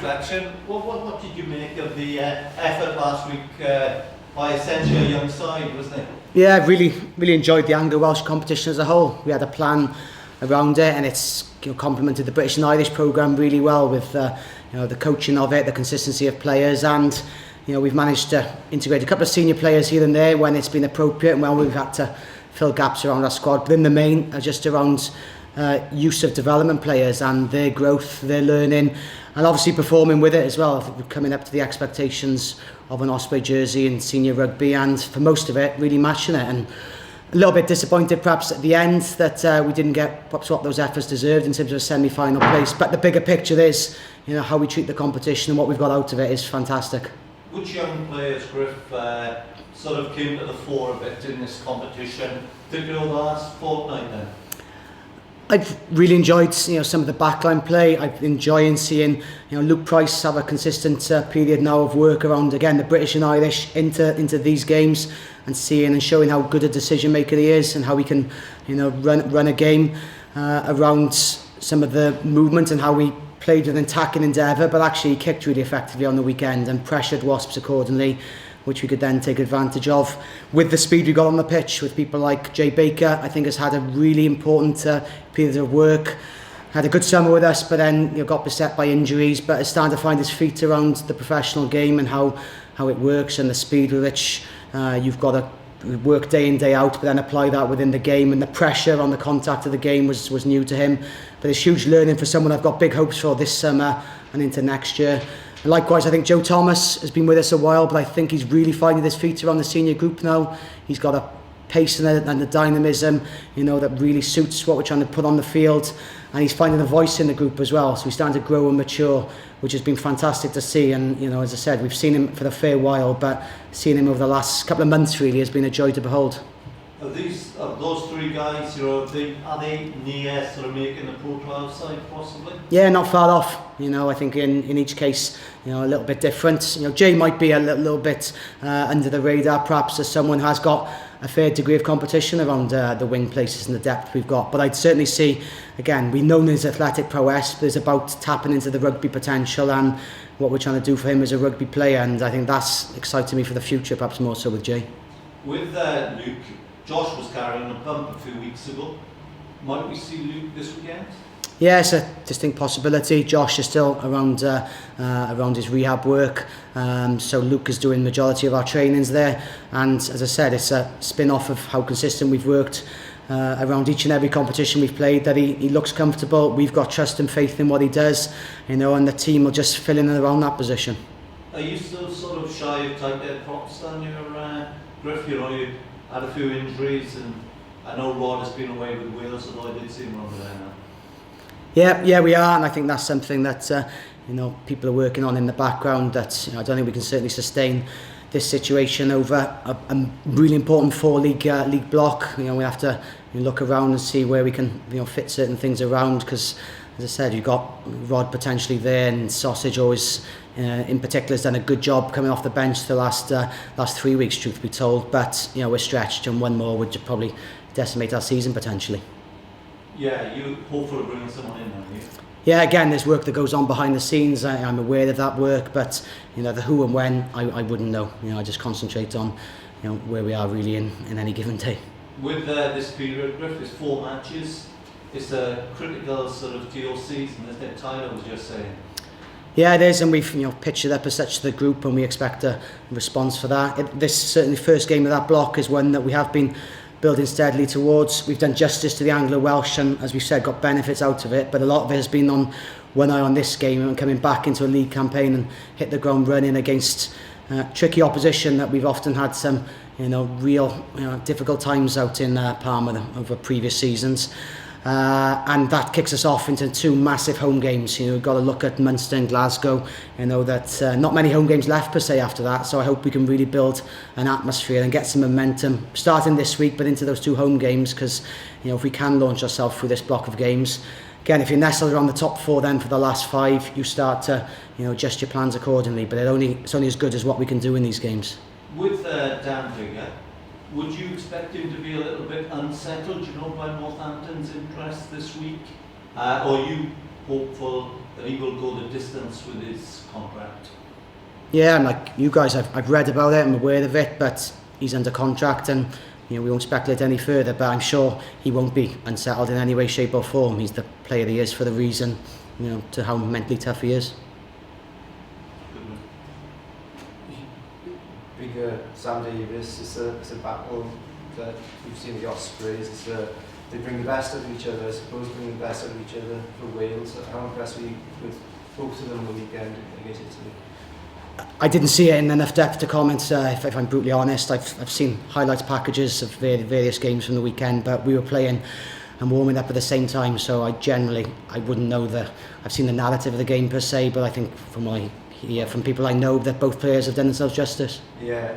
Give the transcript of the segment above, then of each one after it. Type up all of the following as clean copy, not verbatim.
reflection, what did you make of the effort last week by essentially a young side, wasn't it? Yeah, I really enjoyed the Anglo-Welsh competition as a whole. We had a plan around it, and it's complemented the British and Irish programme really well with the coaching of it, the consistency of players, and we've managed to integrate a couple of senior players here and there when it's been appropriate and when we've had to fill gaps around our squad. But in the main, just around use of development players and their growth, their learning, and obviously performing with it as well. I think we're coming up to the expectations of an Osprey jersey in senior rugby, and for most of it, really matching it. And a little bit disappointed perhaps at the end that we didn't get perhaps what those efforts deserved in terms of a semi-final place. But the bigger picture is, how we treat the competition and what we've got out of it is fantastic. Which young players, Gruff, sort of came to the fore a bit in this competition, particularly over the last fortnight then? I've really enjoyed some of the backline play. I've enjoying seeing Luke Price have a consistent period now of work around again the British and Irish into these games, and seeing and showing how good a decision maker he is and how he can run a game around some of the movement and how he played with an attacking endeavour, but actually he kicked really effectively on the weekend and pressured Wasps accordingly, which we could then take advantage of. With the speed we got on the pitch, with people like Jay Baker, I think has had a really important period of work. Had a good summer with us, but then got beset by injuries, but is starting to find his feet around the professional game and how it works, and the speed with which you've got to work day in, day out, but then apply that within the game, and the pressure on the contact of the game was new to him. But it's huge learning for someone I've got big hopes for this summer and into next year. And likewise, I think Joe Thomas has been with us a while, but I think he's really finding his feet around the senior group now. He's got a pace and the dynamism, that really suits what we're trying to put on the field, and he's finding a voice in the group as well. So he's starting to grow and mature, which has been fantastic to see. And as I said, we've seen him for a fair while, but seeing him over the last couple of months really has been a joy to behold. Are those three guys, are they near sort of making the Pro12 side possibly? Yeah, not far off. I think in each case, a little bit different. Jay might be a little bit under the radar, perhaps, as someone who has got a fair degree of competition around the wing places and the depth we've got. But I'd certainly see, again, we know his athletic prowess, but it's about tapping into the rugby potential and what we're trying to do for him as a rugby player. And I think that's exciting me for the future, perhaps more so with Jay. With Luke, Josh was carrying a bump a few weeks ago. Might we see Luke this weekend? Yeah, it's a distinct possibility. Josh is still around his rehab work, so Luke is doing the majority of our trainings there. And as I said, it's a spin-off of how consistent we've worked around each and every competition we've played, that he looks comfortable. We've got trust and faith in what he does, and the team will just fill in and around that position. Are you still sort of shy of tight end props down your Gruff? You had a few injuries, and I know Rod has been away with Wales, although I did see him over there now. Yeah, we are, and I think that's something that people are working on in the background. That I don't think we can certainly sustain this situation over a really important four-league block. We have to look around and see where we can fit certain things around, because as I said, you've got Rod potentially there, and Sausage always in particular has done a good job coming off the bench the last 3 weeks, truth be told. But we're stretched, and one more would probably decimate our season potentially. Yeah, you hopefully bringing someone in, aren't you? Yeah, again, there's work that goes on behind the scenes. I'm aware of that work, but the who and when I wouldn't know. I just concentrate on where we are really in any given day. With this period, Gruff, is 4 matches. It's a critical sort of TO season, isn't it? Tyler was just saying. Yeah, it is, and we've pitched it up as such to the group, and we expect a response for that. This certainly first game of that block is one that we have been building steadily towards. We've done justice to the Anglo-Welsh, and as we said, got benefits out of it, but a lot of it has been on one eye on this game and coming back into a league campaign and hit the ground running against tricky opposition that we've often had some real difficult times out in Parma over previous seasons. And that kicks us off into 2 massive home games. We've got to look at Munster and Glasgow. That not many home games left per se after that, so I hope we can really build an atmosphere and get some momentum starting this week, but into those 2 home games, because if we can launch ourselves through this block of games, again, if you're nestled around the top 4 then for the last 5, you start to adjust your plans accordingly. But it's only as good as what we can do in these games. With Dan Digger, would you expect him to be a little bit unsettled, by Northampton's interest this week? Or are you hopeful that he will go the distance with his contract? Yeah, and like you guys, I've read about it, I'm aware of it, but he's under contract, and we won't speculate any further, but I'm sure he won't be unsettled in any way, shape or form. He's the player he is for the reason, to how mentally tough he is. Bigger Sam Davis, it's a battle that we've seen with the Ospreys. They bring the best out of each other, I suppose, bring the best out of each other for Wales. How impressed were you with both of them on the weekend against Italy? I didn't see it in enough depth to comment, if I'm brutally honest. I've seen highlights packages of various games from the weekend, but we were playing and warming up at the same time, so I wouldn't know I've seen the narrative of the game per se, but I think from what I hear from people I know that both players have done themselves justice. Yeah,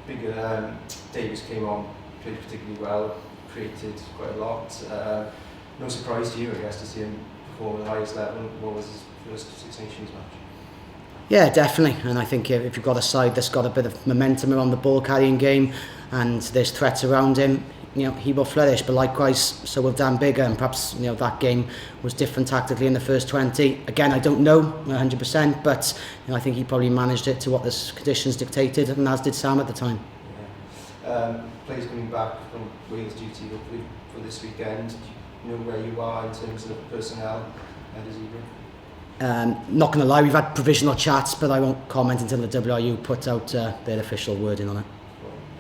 bigger Davis came on, played particularly well, created quite a lot. No surprise to you, I guess, to see him perform at the highest level. What was his first Six Nations match? Yeah, definitely, and I think if you've got a side that's got a bit of momentum around the ball carrying game and there's threats around him, he will flourish. But likewise, so will Dan Bigger, and perhaps that game was different tactically in the first 20. Again, I don't know 100%, but I think he probably managed it to what the conditions dictated, and as did Sam at the time. Yeah. Players coming back from Wales duty hopefully for this weekend. Do you know where you are in terms of personnel at Zebre? Not going to lie, we've had provisional chats, but I won't comment until the WRU put out their official wording on it.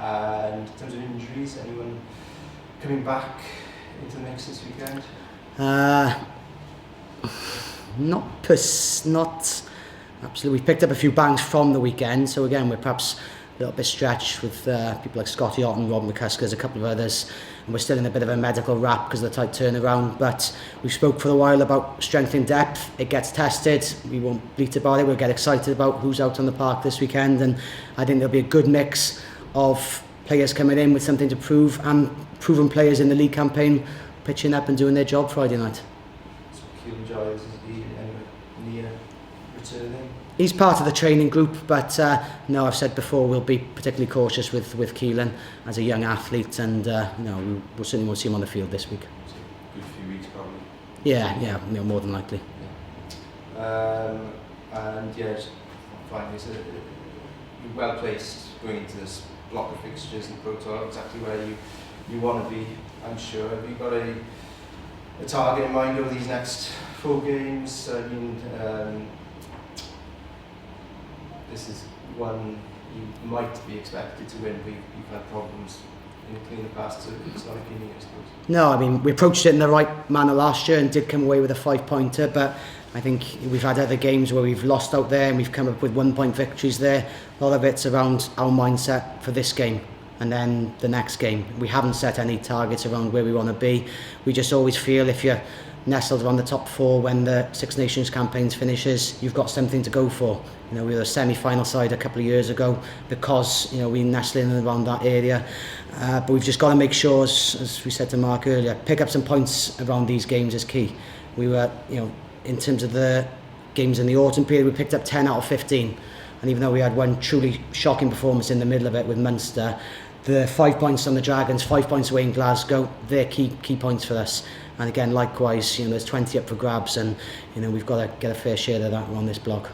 And in terms of injuries, anyone coming back into the mix this weekend? Not absolutely. We've picked up a few bangs from the weekend, so again we're perhaps a little bit stretched with people like Scotty Otten, Rob McCusker, there's a couple of others, and we're still in a bit of a medical wrap because of the tight turnaround. But we've spoke for a while about strength in depth. It gets tested. We won't bleat about it. We'll get excited about who's out on the park this weekend, and I think there'll be a good mix of players coming in with something to prove and proven players in the league campaign pitching up and doing their job Friday night. So Keelan Giles, is he near returning? He's part of the training group, but no, I've said before, we'll be particularly cautious with Keelan as a young athlete, and we certainly won't see him on the field this week. So good few weeks probably. Yeah, more than likely. Yeah. And yeah, just finally, so you're well placed going into this block of fixtures in Pro 12, exactly where you want to be, I'm sure. Have you got a target in mind over these next 4 games? I mean, this is one you might be expected to win, but you've had problems in the past, so it's not a gimme, I suppose. No, I mean, we approached it in the right manner last year and did come away with a 5-pointer, but I think we've had other games where we've lost out there and we've come up with 1-point victories there. A lot of it's around our mindset for this game and then the next game. We haven't set any targets around where we want to be. We just always feel if you're nestled around the top 4 when the Six Nations campaign finishes, you've got something to go for. We were a semi-final side a couple of years ago because we nestled in and around that area. But we've just got to make sure, as we said to Mark earlier, pick up some points around these games is key. We were, in terms of the games in the autumn period, we picked up 10 out of 15. And even though we had one truly shocking performance in the middle of it with Munster, the 5 points on the Dragons, 5 points away in Glasgow, they're key points for us. And again, likewise, there's 20 up for grabs, and we've got to get a fair share of that on this block.